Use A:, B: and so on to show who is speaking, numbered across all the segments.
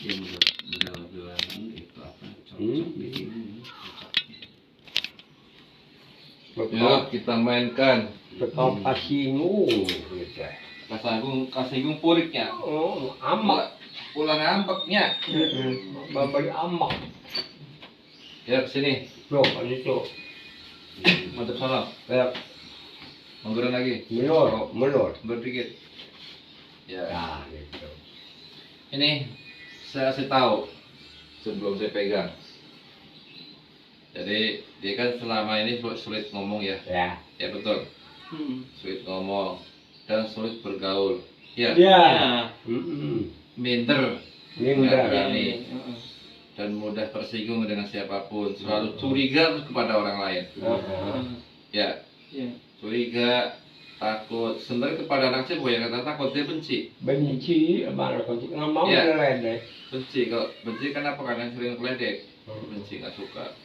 A: yang udah itu apa cocok di sini.
B: Ya, kita mainkan.
C: Bekal pasingung gitu.
B: Kasinggung puriknya.
C: Oh, amak.
B: Pulang ngambeknya.
C: Babay amak.
B: Ya, kesini.
C: Loh, itu.
B: Mantap sana.
C: Kayak
B: Mangguran lagi.
C: melor.
B: Berdikit. Ya.
C: Nah, gitu.
B: Ini saya kasih tahu sebelum saya pegang. Jadi dia kan selama ini sulit ngomong ya.
C: Ya.
B: Ya betul. Sulit ngomong dan sulit bergaul. Ya.
C: Ya.
B: Minder.
C: Minder.
B: Nggak berani. Dan mudah tersinggung dengan siapapun. Selalu curiga kepada orang lain. Ya. Curiga, takut. Sebenarnya kepada anak saya bukan kata takut, dia benci.
C: Benci, mana kunci nggak mau
B: Ya.
C: ngeledek.
B: Benci. Kalau benci kenapa? Karena sering ngeledek. Benci, nggak suka.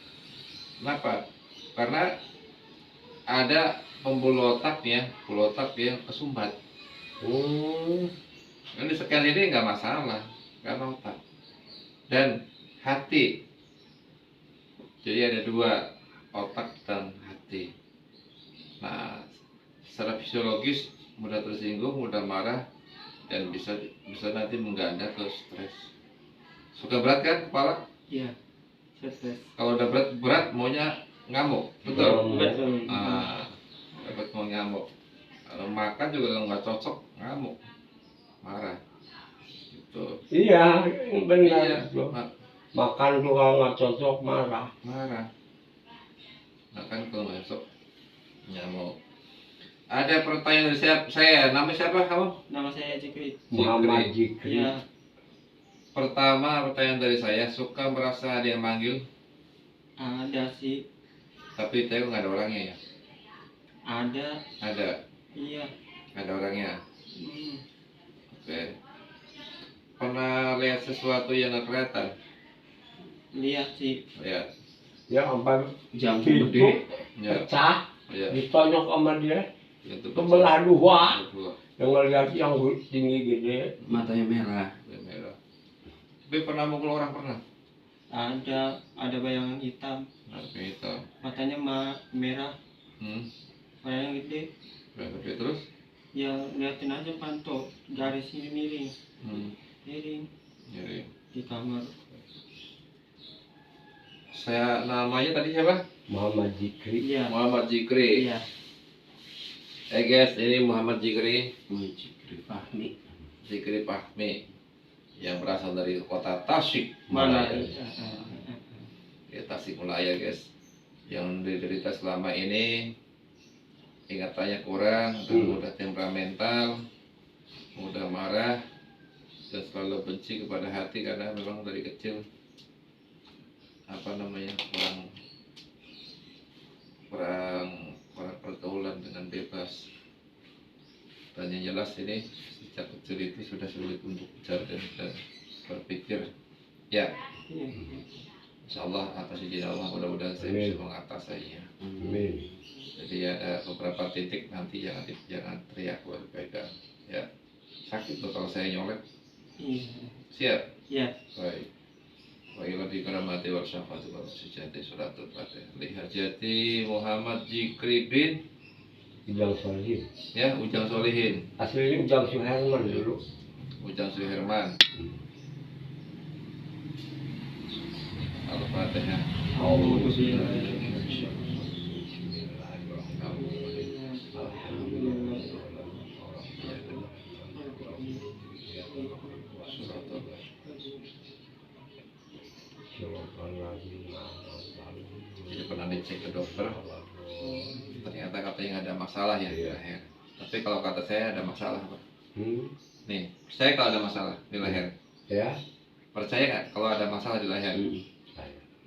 B: Kenapa? Karena ada pembuluh otak yang kesumbat. Ini sekian ini nggak masalah, karena otak dan hati. Jadi ada dua, otak dan hati. Nah, secara fisiologis mudah tersinggung, mudah marah, dan bisa nanti mengganda ke stres. Suka berat kan kepala?
A: Iya. Stres.
B: Kalau udah berat maunya ngamuk, betul?
A: Betul.
B: Dapat mau ngamuk. Kalau makan juga kalau nggak cocok ngamuk, marah. Gitu.
C: Iya, benar.
B: Iya.
C: Makan juga nggak cocok marah.
B: Makan kalau nggak cocok ngamuk. Ada pertanyaan dari saya. Nama siapa kamu?
A: Nama saya Jikri.
C: Muhammad Jikri.
A: Iya.
B: Pertama pertanyaan dari saya, suka merasa ada yang manggil,
A: Ada sih.
B: tapi saya nggak ada orangnya ya? Ada.
A: Iya.
B: Ada orangnya. Oke. Pernah lihat sesuatu yang nggak kelihatan?
A: Lihat sih.
B: Lihat.
C: Ya, sampai
A: Jam
C: itu
A: gede.
B: Ya.
C: pecah,
B: Ya.
C: ditonjok sama dia.
B: Itu
C: Kebelah dua.
B: Dua.
C: Yang ngeliat yang tinggi gede.
A: Matanya merah.
B: Yang merah. Tapi pernah mukul orang pernah?
A: Ada bayangan hitam.
B: Tapi itu.
A: Matanya merah. Bayangan gede.
B: Tapi terus?
A: Ya liatin aja pantau garis ini miring. Miring
B: Jadi.
A: di kamar.
B: Saya namanya tadi siapa?
C: Muhammad Jikri.
A: Iya.
B: Muhammad Jikri.
A: Iya.
B: Guys, ini Muhammad Jikri.
A: Jikri Fahmi.
B: Jikri Fahmi yang berasal dari kota Tasik
A: Mana?
B: Malaya. Ya, Tasik Malaya guys. Yang diderita selama ini ingatannya kurang, dan mudah temperamental, mudah marah, dan selalu benci kepada hati karena memang dari kecil kurang pergaulan dengan bebas. Dan yang jelas ini sejak kecil itu sudah sulit untuk bicara dan berpikir. Ya, insyaallah atas izin Allah mudah-mudahan saya bisa mengatasinya.
C: Amin.
B: Jadi ada beberapa titik nanti jangan teriak buat pegang. Ya, sakit tuh kalau saya nyolek. Siap.
A: Iya.
B: Baik. Bagaimana dikaramati wa syafatu wa sujati suratul fatihah. Lihajati Muhammad Jikri bin
C: Ujang Solihin.
B: ya Ujang Solihin.
C: Aslinya Ujang Suherman dulu.
B: Ujang Suherman. Al-Fatihah. Jadi pernah dicek ke dokter, ternyata katanya nggak ada masalah ya di leher. Tapi kalau kata saya ada masalah, Pak. Nih, saya kalau ada masalah di leher.
C: Ya.
B: Percaya nggak kalau ada masalah di leher?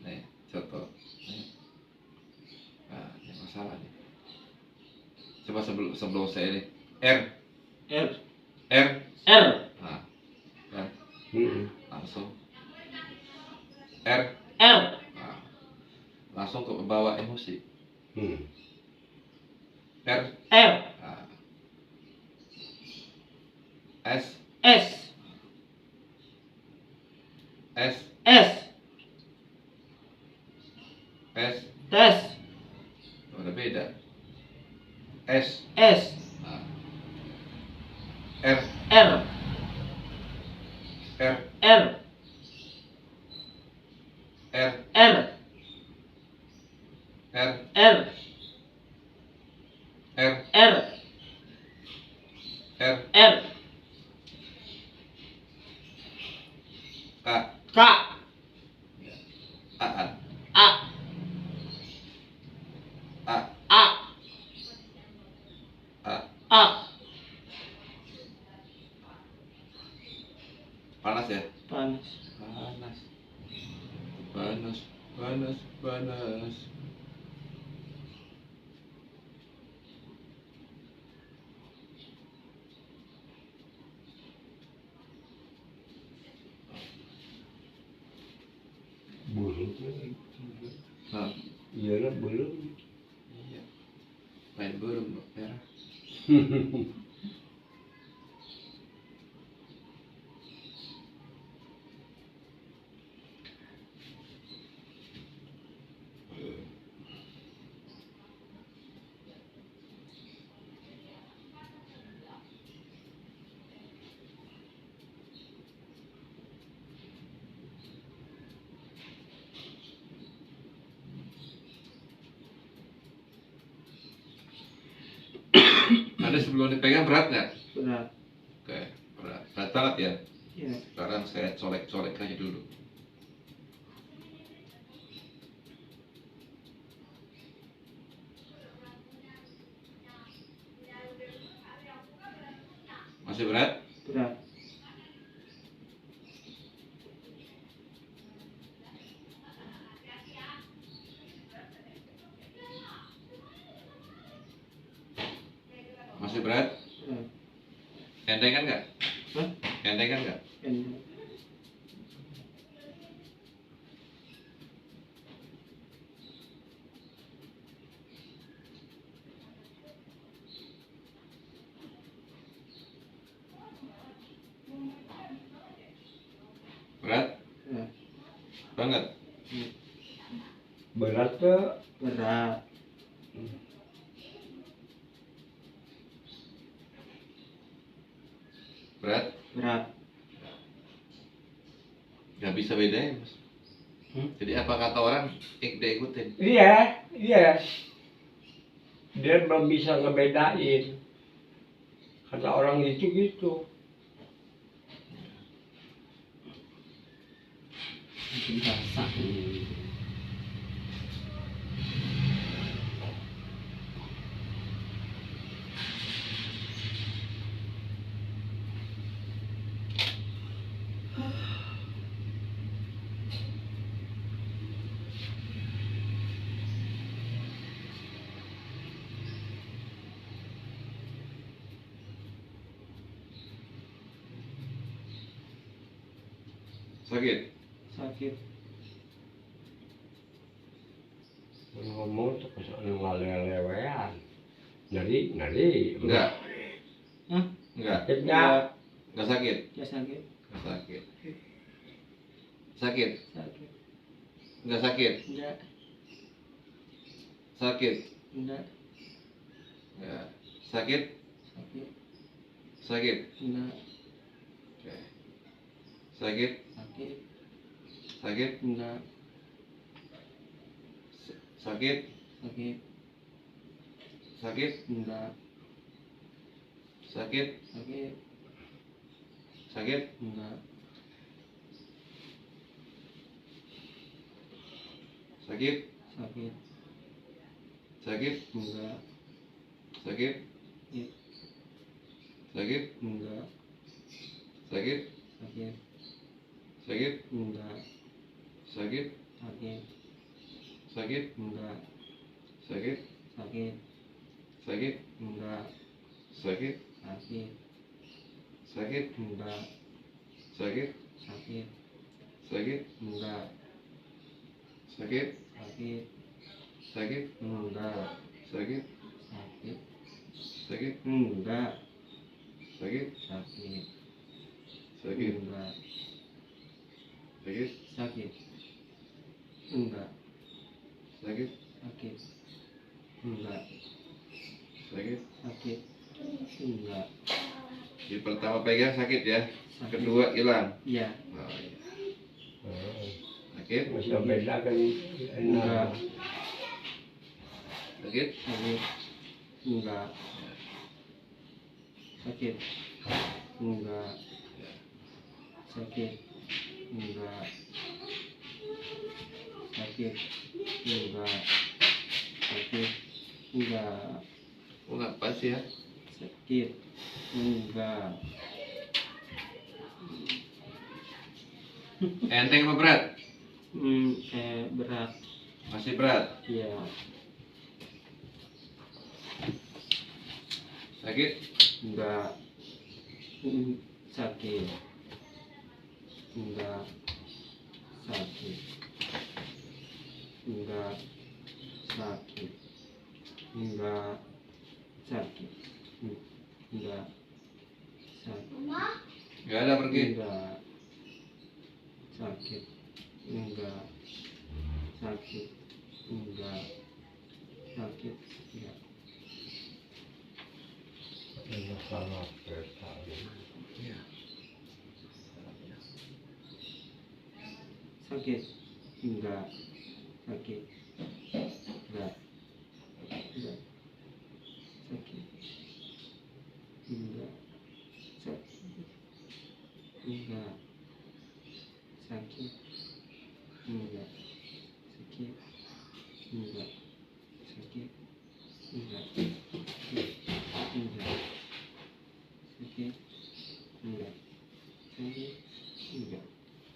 B: Nih, contoh. Nih. Nah, ini masalah nih. Coba sebelum saya ini. R. Nah, kan? Langsung. R. Nah, langsung ke bawah emosi. R. Nah. S. S
A: S.
B: S
A: Tes.
B: udah beda. S
A: S.
B: R
A: R.
B: R
A: R.
B: R
A: R.
B: R
A: R.
B: R
A: R.
B: R
A: R.
B: K
A: K.
B: A
A: A.
B: A
A: A.
B: A
A: A.
B: panas ya.
A: Panas.
B: Panas panas panas panas.
C: Burung.
B: Nah,
C: Iya lah burung.
B: iya. Main burung merah. Ada sebelum dipegang berat nggak?
A: Berat.
B: Oke, berat banget ya.
A: Ya.
B: Sekarang saya colek-colek aja dulu. Masih berat?
A: Berat.
B: Masih berat?
A: Berat.
B: Endengan nggak?
A: Hah?
B: Endengan nggak?
A: Pendek.
B: Berat?
A: Berat.
B: Banget?
C: Berat ke?
A: Berat.
B: Berat?
A: Berat.
B: Nggak bisa bedain, Mas. Jadi apa kata orang, ikutin.
C: Iya, iya. Dia belum bisa ngebedain. Kata orang itu gitu.
A: Bikin basah.
B: Sakit?
A: Sakit.
C: Ngomong tuh kesono ngalelewean. Nari.
B: Enggak.
A: Hah?
B: Enggak.
C: Enggak.
B: Enggak sakit.
A: Ya sakit.
B: Enggak sakit. Sakit.
A: Sakit.
B: Enggak sakit.
A: Enggak.
B: Sakit.
A: Enggak.
B: Enggak. Sakit.
A: Sakit.
B: Sakit.
A: Enggak.
B: Oke. Sakit.
A: Sakit.
B: Sakit.
A: Enggak.
B: Sakit.
A: Sakit.
B: Sakit.
A: Enggak.
B: Sakit.
A: Sakit.
B: Sakit.
A: Enggak.
B: Sakit.
A: Sakit.
B: Sakit.
A: Enggak.
B: Sakit.
A: Iya.
B: Sakit.
A: Enggak.
B: Sakit.
A: Sakit.
B: Sakit.
A: Enggak.
B: Sakit.
A: Sakit.
B: Sakit.
A: Enggak.
B: Sakit.
A: Sakit.
B: Sakit.
A: Enggak.
B: Sakit.
A: Sakit.
B: Sakit.
A: Enggak.
B: Sakit.
A: Sakit.
B: Sakit.
A: Enggak.
B: Sakit.
A: Sakit.
B: Sakit.
A: Enggak.
B: Sakit.
A: Sakit.
B: Sakit.
A: Enggak.
B: Sakit.
A: Sakit.
B: Sakit.
A: Enggak.
B: Sakit?
A: sakit, enggak,
B: Sakit?
A: sakit, enggak,
B: Sakit?
A: sakit, enggak,
B: Jadi pertama pegang sakit ya,
A: sakit,
B: kedua hilang.
A: iya,
B: Oh iya.
C: Oh,
B: Sakit?
C: bisa bedakan
A: enggak,
B: Sakit?
A: sakit, enggak, sakit, enggak, sakit, enggak, sakit, enggak, sakit, enggak,
B: Oh nggak pas ya.
A: sakit, enggak,
B: Enteng apa berat?
A: berat,
B: Masih berat.
A: ya,
B: Sakit?
A: enggak, sakit, enggak, sakit, enggak, sakit, enggak, sakit, enggak, sakit,
B: Nggak ada pergi.
A: enggak, sakit, enggak, sakit, enggak, sakit, enggak,
C: masalah peta.
B: Iya.
A: sakit, enggak, sakit, enggak, enggak, sakit, enggak, sakit, enggak, sakit, enggak, sakit, enggak, sakit, enggak, enggak, sakit, enggak,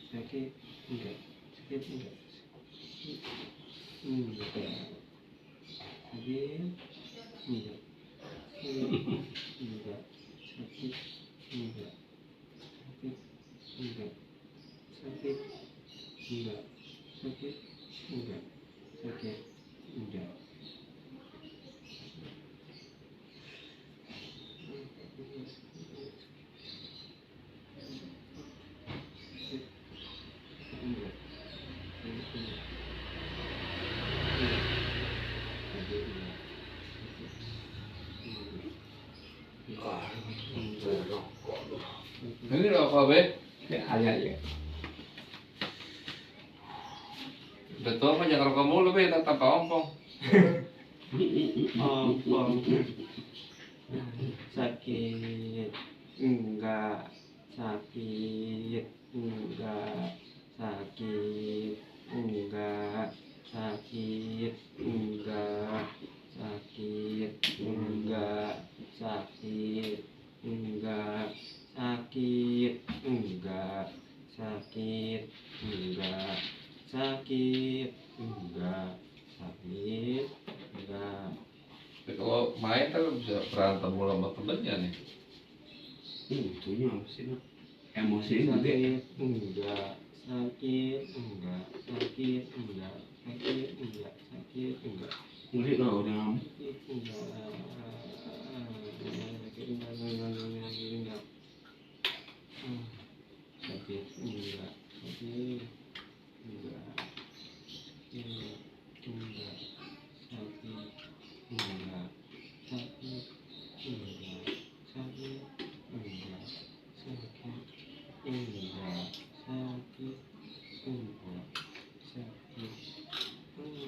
A: sakit, enggak, sakit, enggak, sakit, enggak, enggak, sakit, enggak, enggak, sakit, enggak, sakit, enggak, sakit, enggak, sakit, enggak, sakit, enggak.
B: Ini rokok be.
C: Ya, ada ya.
B: Betul mah jangan rokok mulu be, tak tambah ompong.
A: Ompong, sakit, enggak, sakit, enggak, sakit, enggak, sakit, enggak, sakit, enggak, sakit, enggak, sakit, enggak, sakit, enggak, sakit, enggak, sakit, enggak.
B: Tapi kalau main kan bisa berantem mulu sama temennya nih.
D: Itunya apa sih, Nak? Emosi gede.
A: Sakit enggak, sakit enggak, sakit enggak, sakit enggak, sakit enggak,
D: Ngeri lah udah.
A: sakit enggak, sakit enggak, sakit enggak, sakit enggak, sakit enggak, enggak, sakit enggak, sakit enggak, sakit enggak, sakit enggak, sakit enggak, sakit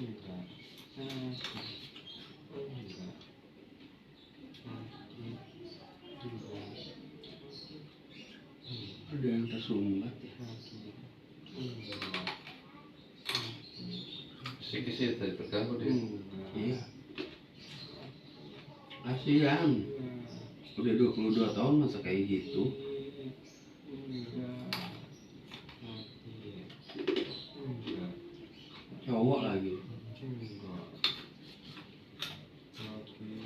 A: enggak, sakit enggak, sakit enggak,
D: Ada yang tersumbat ya.
A: sakit enggak,
B: Sikit-sikit tadi terganggu dia.
A: enggak,
D: Iya. Kasihan. Udah 22 tahun masa kayak gitu.
A: enggak, sakit enggak,
D: Cowok lagi.
A: enggak, sakit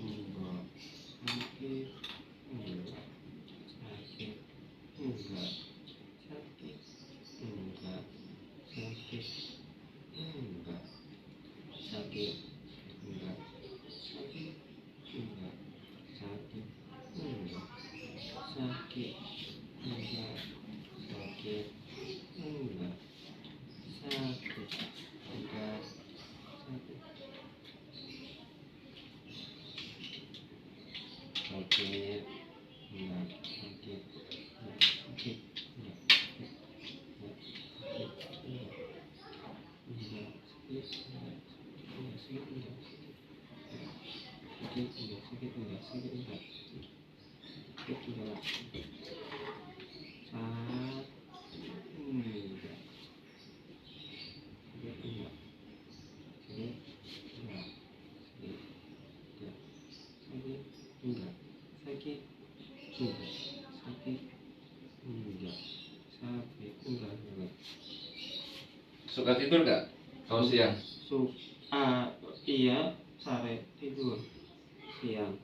A: enggak, sakit enggak, sakit enggak, sakit enggak, sakit enggak, sakit enggak, sakit enggak, sakit enggak, sakit enggak, sakit enggak, sakit, tidak, sakit, sakit, enggak, sakit, enggak, sakit, enggak, sakit, enggak, sakit, enggak, enggak, sakit, enggak, sakit, enggak, sakit, enggak, sakit, enggak, sakit, enggak, sakit, enggak, sakit enggak, sakit enggak, sakit enggak.
B: Suka tidur nggak kalau siang?
A: Iya, sore tidur, siang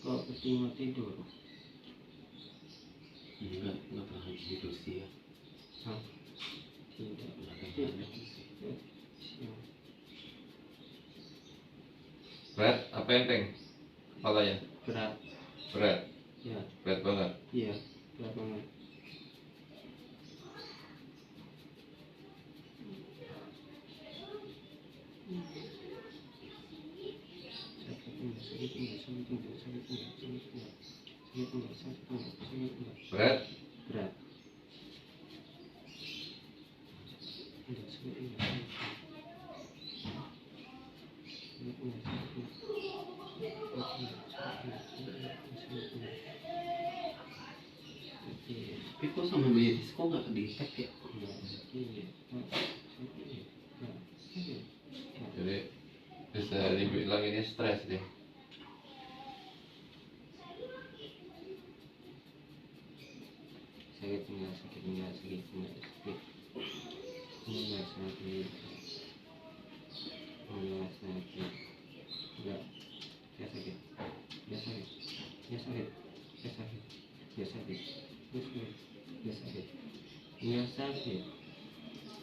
A: kok ketinggalan tidur.
D: Enggak pernah gitu sih ya.
A: Hah? Tidak,
D: Enggak
A: siang.
B: Berat apa enteng kepalanya?
A: Berat,
B: Berat,
A: ya,
B: berat banget.
A: iya, berat banget. Sakit enggak, sakit enggak, sakit enggak, sakit enggak, sakit enggak, sakit enggak, sakit enggak,
B: Berat,
A: berat. Enggak, sakit enggak, sakit enggak. Sakit enggak, sakit enggak. Sakit enggak.
D: Tapi kok sama medis kok nggak di-tag ya?
B: jadi bisa dibilang ini stres deh.
A: Sakit enggak, sakit enggak, sakit enggak, sakit enggak, sakit enggak, sakit enggak, ya sakit, ya sakit, ya sakit, ya sakit, ya sakit, ya sakit, ya sakit, ya sakit,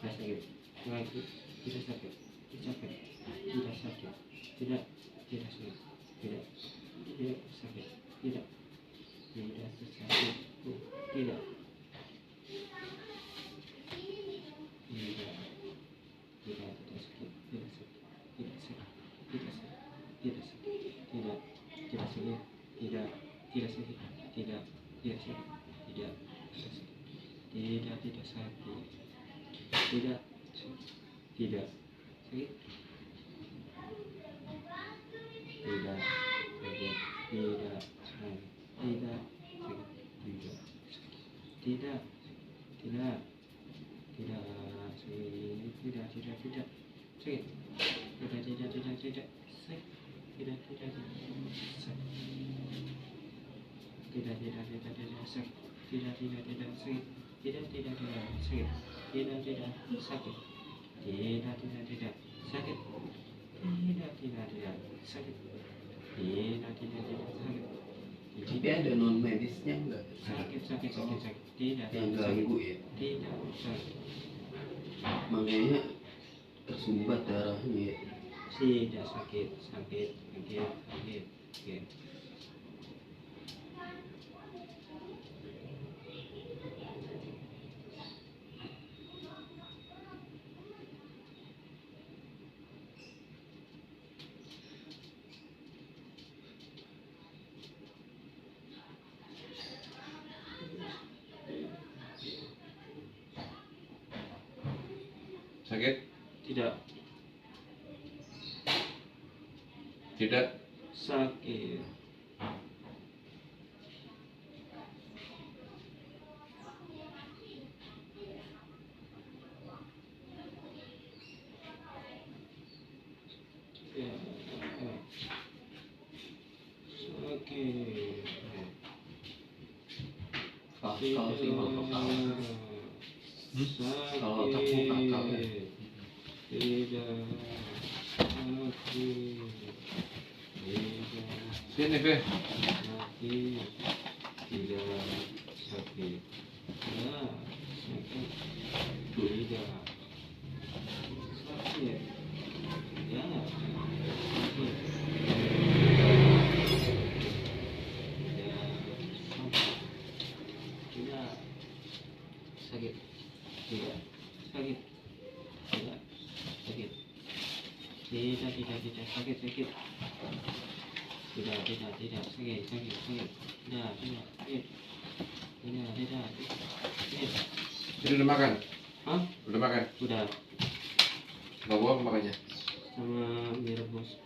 A: ya sakit, lagi, tidak sakit, tidak sakit, tidak sakit, tidak, tidak sakit, tidak, tidak sakit, tidak, tidak sakit, tidak.
D: Tapi ada non medisnya nggak?
A: Sakit. Tidak.
D: Yang ganggu ya?
A: Tidak. Sakit.
D: Makanya tersumbat darahnya ya.
A: Tidak sakit. Oke.
B: Sakit?
A: Tidak.
B: Tidak.
A: Sakit.
D: Kalau sih kalau kalau otakmu kakak ya.
B: Sini, Be.
A: Tidak sakit. Ya, sakit. Tidak sakit. Ya, sakit. Tidak sakit. tidak sakit, tidak sakit, tidak sakit, sakit, tidak sakit, sakit, sakit, tidak sakit, tidak sakit.
B: Ini udah makan?
A: Hah?
B: Udah makan?
A: Udah,
B: Bawa apa makannya?
A: sama mie rebus.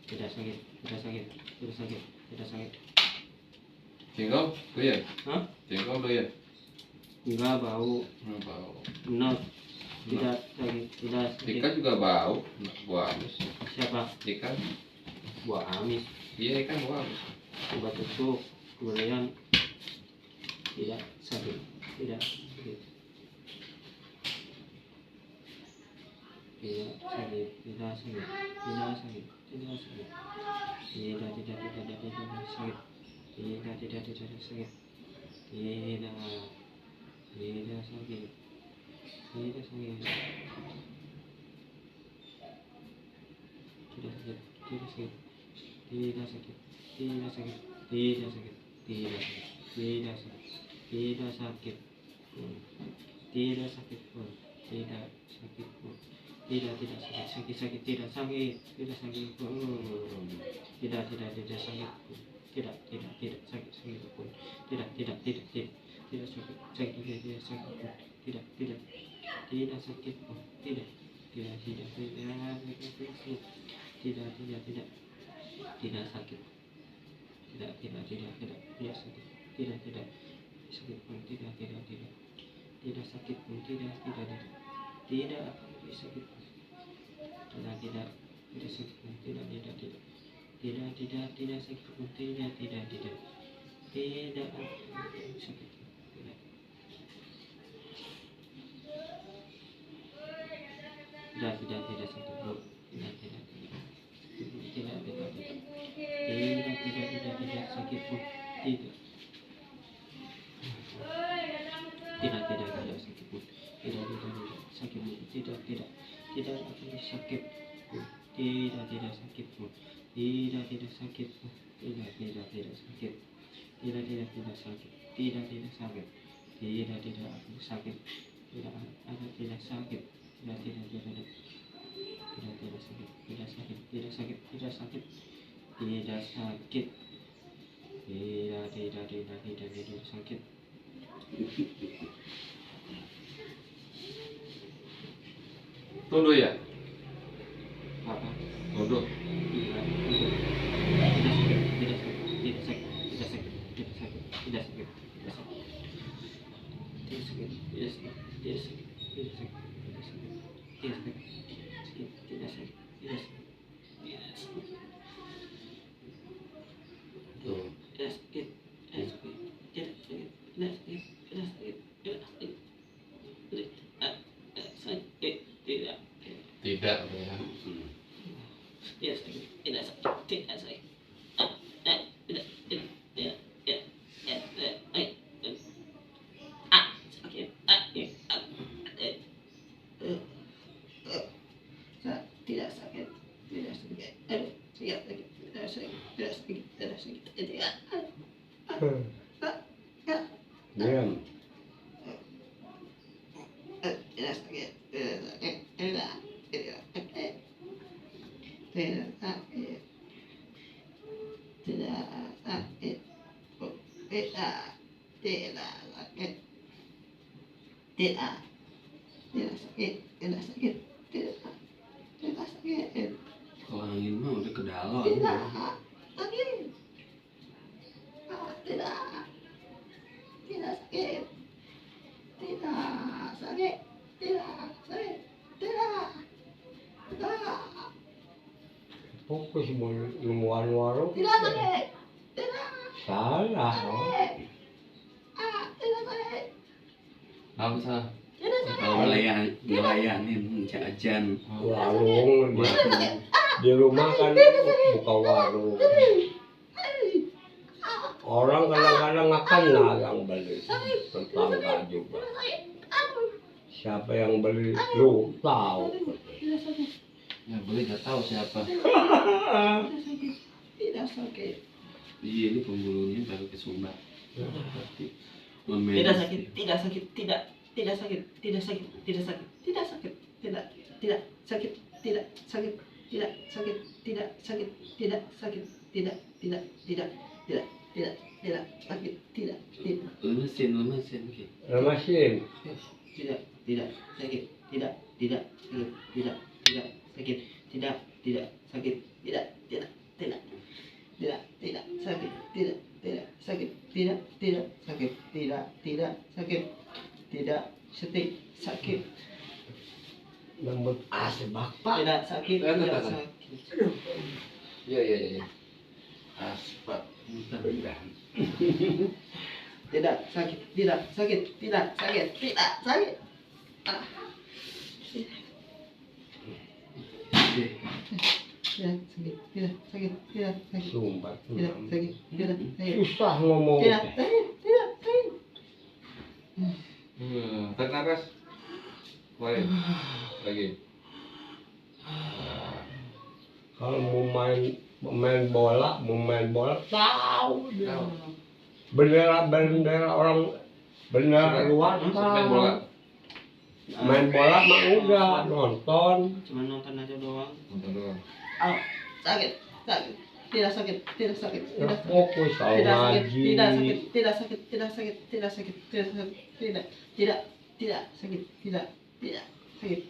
A: Tidak sakit, tidak sakit, tidak sakit, tidak sakit.
B: Jengkol doyan?
A: Hah?
B: Jengkol doyan?
A: Enggak bau,
B: Bau.
A: benar, tidak sakit, tidak sakit.
B: Ikan juga bau, buah amis.
A: Siapa?
B: Ikan?
A: Buah amis,
B: Iya ikan buah amis.
A: coba tusuk, kemudian tidak sakit, tidak sakit, tidak sakit, tidak sakit, tidak sakit, tidak sakit, tidak sakit, tidak sakit, tidak sakit, tidak sakit, tidak sakit, tidak sakit, tidak sakit, tidak sakit, tidak sakit, tidak sakit, tidak sakit, tidak sakit, tidak sakit pun, tidak sakit pun, tidak sakit, sakit sakit, tidak sakit, tidak sakit pun, tidak sakit pun, tidak sakit, sakit pun, tidak sakit, sakit, tidak sakit pun, tidak sakit pun, tidak sakit, tidak sakit, tidak sakit, tidak sakit pun, tidak sakit pun, tidak sakit pun, tidak sakit pun, tidak sakit pun, tidak sakit pun, tidak. Tidak sakit pun, tidak sakit pun, tidak. Tidak sakit pun, tidak sakit pun, tidak sakit pun, tidak sakit pun, tidak sakit pun, tidak sakit, tidak sakit, tidak sakit, tidak sakit, tidak sakit, tidak sakit, tidak sakit, tidak sakit, tidak sakit, tidak sakit.
B: Tunduk ya?
A: Apa?
B: Tunduk.
A: Tidak sakit, tidak sakit, tidak sakit, tidak sakit, tidak sakit, tidak sakit, tidak sakit, tidak sakit, tidak sakit, tidak sakit, tidak sakit, tidak sakit, tidak sakit.
B: Tuh.
A: Tidak sakit, tidak sakit, tidak sakit, tidak sakit, tidak sakit, tidak sakit, tidak.
B: Tidak ya.
A: Tidak sakit, tidak sakit, tidak sakit. Tidak sakit, tidak sakit, aduh, tidak sakit, tidak sakit, tidak sakit, tidak sakit, tidak.
C: Diam.
A: Tidak sakit, tidak sakit, tidak sakit, tidak sakit, tidak sakit, tidak sakit, tidak sakit, tidak sakit, tidak sakit.
D: Kalau angin mah udah ke dalam.
A: Tidak sakit. Tidak sakit. Tidak sakit. Tidak sakit. Tidak.
C: Fokus mo lumuan warung.
A: Tidak sakit. Tidak
C: Salah. No?
A: sakit. Tidak sakit.
B: Apa salah?
A: Tidak sakit.
D: Kalau ngelayanin jajan.
C: Warung di rumah kan buka warung. Orang kadang-kadang makan lah yang beli. Tetangga juga. Siapa yang beli lu tahu.
A: Tidak sakit.
B: Yang beli nggak tahu siapa.
A: Tidak sakit. Tidak sakit.
D: Iya ini pembuluhnya baru ke Sumba.
A: Tidak sakit, tidak sakit, tidak sakit, tidak sakit, tidak sakit, tidak sakit, tidak sakit, tidak sakit, tidak sakit, tidak sakit, tidak sakit, tidak sakit, tidak
D: Lemesin gitu.
C: Remasin.
A: tidak sakit, tidak sakit, tidak sakit, tidak sakit, tidak sakit, tidak sakit, tidak sakit, tidak sakit,
C: Nambut asli bapak.
A: tidak sakit, tidak sakit,
B: Iya. Aspak.
A: tidak sakit, tidak sakit, tidak sakit, tidak sakit. Ah. Tidak sakit, tidak sakit, tidak sakit,
C: Sumpah.
A: tidak sakit, tidak sakit,
C: Susah ngomong.
A: tidak sakit, tidak sakit.
B: Tarik nafas. Keluarin. Lagi.
C: Kalau mau main bola tahu dia. Bendera orang bendera luar
B: Main
C: tahu.
B: bola.
C: Main bola mah enggak, nonton.
A: Cuma nonton aja doang.
B: Nonton doang.
A: Oh, sakit, tidak sakit, tidak sakit,
C: Ya,
A: tidak sakit.
C: fokus tahu
A: Tidak sakit,
C: ngaji.
A: tidak sakit, tidak sakit, tidak sakit, tidak sakit, tidak sakit, tidak sakit, tidak sakit,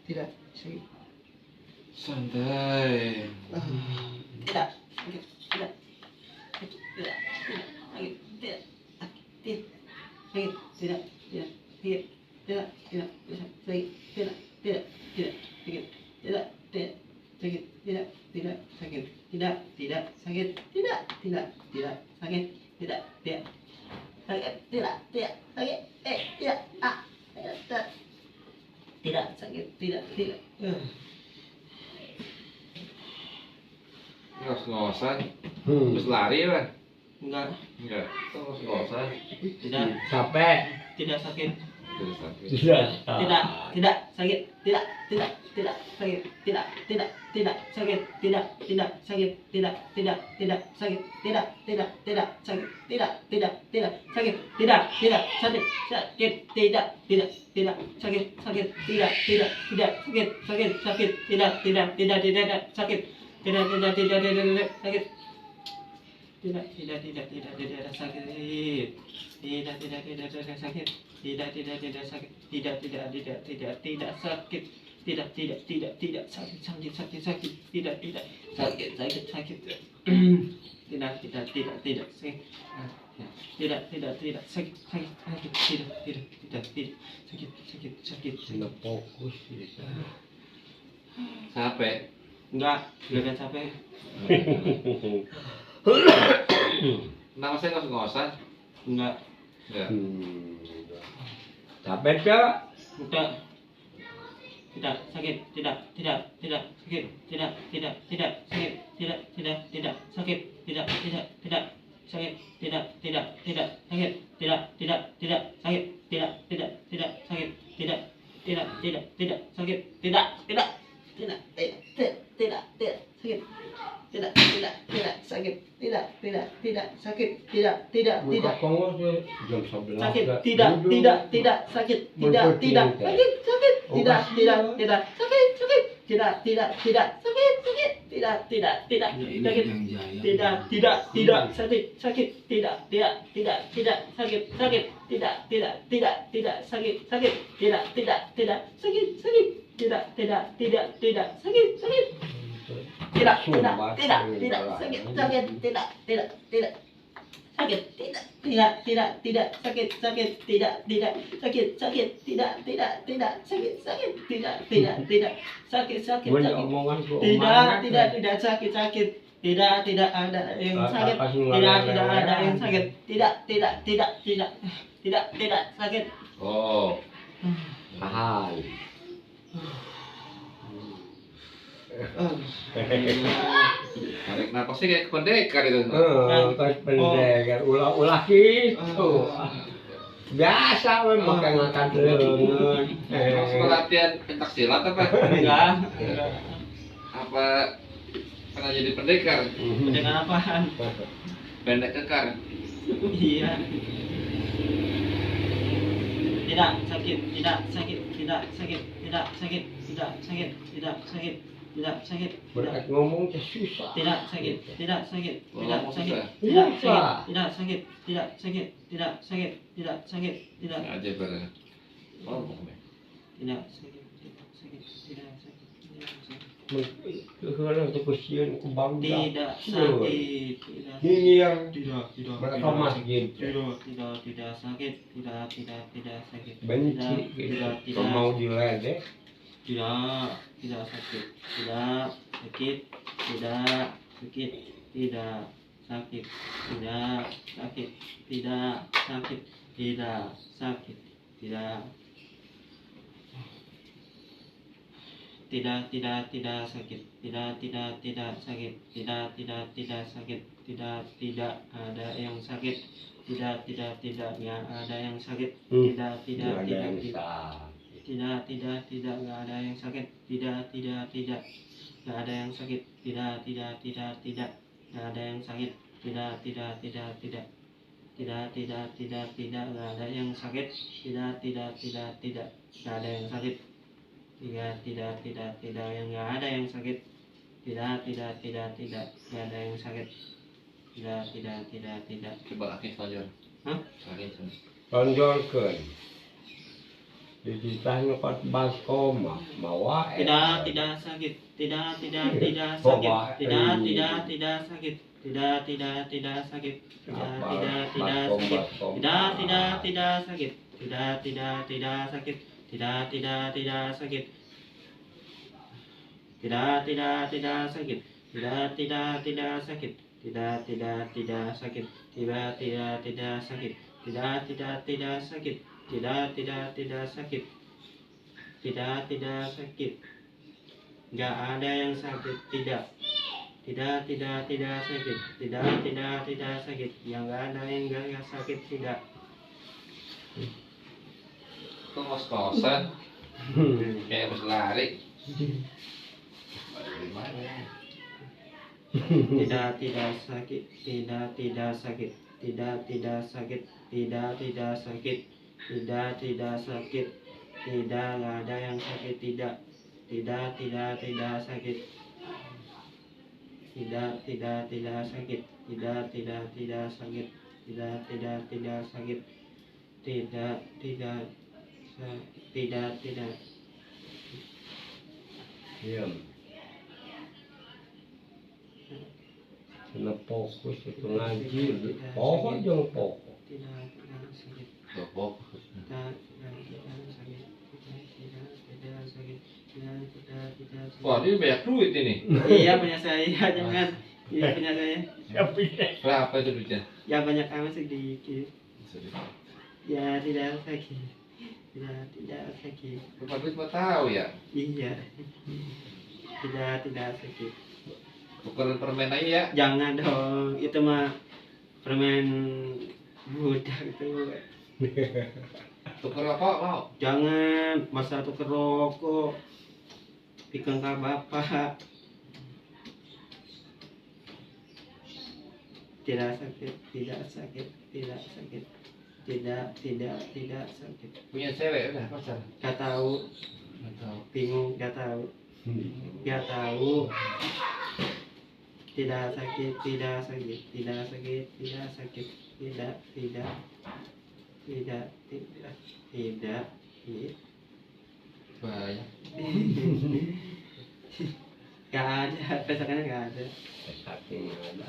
A: tidak sakit,
B: Santai.
A: tidak sakit, tidak sakit, tidak sakit, tidak sakit, tidak sakit, tidak sakit, tidak sakit, tidak sakit, tidak sakit, tidak sakit, tidak sakit, tidak sakit, tidak sakit, tidak tidak sakit, tidak
B: Ngos-ngosan. Terus lari lah.
A: enggak,
B: Enggak. Ngos-ngosan.
A: tidak
C: Capek.
A: tidak sakit,
B: Terus sakit.
C: Tidak.
A: tidak sakit, tidak sakit, tidak sakit, tidak sakit, tidak sakit, tidak sakit, tidak sakit, tidak sakit, sakit, tidak sakit, sakit, tidak sakit, sakit, tidak sakit, tidak sakit. Tidak sakit. Tidak sakit. Tidak sakit. Tidak sakit. Tidak sakit. Tidak sakit. Tidak sakit. Tidak sakit. Sakit.
C: Tidak fokus.
B: Capek.
A: Enggak capek.
B: Nama saya ngos-ngosan.
A: Enggak.
B: Enggak.
C: Capek gak?
A: Udah. Tidak sakit, tidak sakit, tidak sakit, tidak sakit, tidak sakit, tidak sakit, tidak sakit, tidak sakit, tidak sakit, tidak sakit, tidak sakit, tidak
C: Buka pengos ya, jam 11.
A: sakit,
C: gak
A: tidak
C: duduk.
A: sakit,
C: Berputih,
A: tidak
C: Kak.
A: sakit,
C: Oh,
A: tidak
C: kasihan.
A: sakit, tidak sakit, tidak sakit, tidak sakit, tidak sakit, tidak sakit, tidak
C: Sumpah,
A: sakit, sakit, tidak sakit, tidak sakit, tidak sakit, tidak sakit,
C: Gua
A: sakit,
C: omongan gua
A: tidak sakit, tidak ada yang sakit, tidak ada yang sakit, tidak sakit.
B: Oh.
C: Tahan.
B: Tarik napasnya kayak pendekar itu.
C: Pas pendekar ulah gitu. Biasa memang kayak ngangkat lengan.
B: Masuk latihan pencak silat apa?
A: Enggak.
B: Apa pernah jadi pendekar?
A: Dengan apaan?
B: Pendek kekar.
A: Iya. Tidak sakit, tidak sakit, tidak sakit, tidak sakit, tidak sakit, tidak sakit, tidak sakit, tidak
C: Berat ngomong susah.
A: tidak sakit, tidak sakit, tidak
B: Ngomong
A: sakit,
B: susah.
A: tidak
C: Susah.
A: sakit, tidak sakit, tidak sakit, tidak sakit, tidak sakit, tidak
B: Aja bareng. Ngomong deh.
A: tidak sakit, tidak sakit, tidak sakit, tidak sakit,
C: Kalau itu kesian ke bangga.
A: tidak sakit, tidak
C: Ini yang
D: Tidak, tidak.
C: mereka masjid.
A: tidak sakit, tidak sakit,
C: Benci
A: tidak
C: gitu.
A: tidak
C: Kalau mau diledek.
A: tidak sakit, tidak sakit, tidak sakit, tidak sakit, tidak sakit, tidak sakit, tidak sakit, tidak sakit, tidak sakit, tidak sakit, tidak ada yang sakit, tidak nggak ada yang sakit, tidak
C: Ada yang
A: tidak
C: sah.
A: nggak ada yang sakit, tidak nggak ada yang sakit, tidak nggak ada yang sakit, tidak nggak ada yang sakit, tidak nggak ada yang sakit, tidak yang nggak ada yang sakit, tidak nggak ada yang sakit, tidak
B: Coba kaki saja.
A: Hah?
B: Kaki saja.
C: Tonjolkan. Ditanya 14 mawa.
A: tidak sakit, tidak sakit, tidak sakit, tidak sakit, tidak sakit, tidak sakit, tidak sakit, tidak sakit, tidak sakit, tidak sakit, tidak sakit, tidak sakit, tidak sakit, tidak sakit, tidak sakit, nggak ada yang sakit, tidak sakit, tidak sakit, yang nggak ada yang nggak sakit, tidak
B: Kok ngos-ngosan? Kayak harus lari. Balik mana ya?
A: tidak sakit, tidak sakit, tidak sakit, tidak sakit, tidak sakit, tidak nggak ada yang sakit, tidak sakit, tidak sakit, tidak sakit, tidak sakit, tidak
C: Diam. Kena fokus itu ngaji. Pokok dong pokok.
A: tidak sakit,
B: Tuh, fokus.
A: tidak sakit, tidak sakit, tidak sakit.
B: Wah, dia banyak duit ini.
A: Iya punya saya, jangan. Iya punya saya.
B: Berapa itu duitnya?
A: Ya banyak amat sedikit. Ya tidak sakit. Tidak sakit.
B: Bapak duit mau tahu ya?
A: Iya. Tidak sakit.
B: Tukeran permen aja ya.
A: Jangan dong, itu mah permen budak itu.
B: Tuker apa mau?
A: Jangan, masa tuker rokok. Pikir ke bapak. Tidak sakit, tidak sakit, tidak sakit. Tidak sakit.
B: Punya cewek udah pacar?
A: Gak tahu,
B: Nggak tahu.
A: bingung, gak tahu. Gak tahu. Tidak sakit, tidak sakit, tidak sakit, tidak sakit, tidak
B: Banyak.
A: gak ada, pesannya gak ada.
C: Sakitnya ada.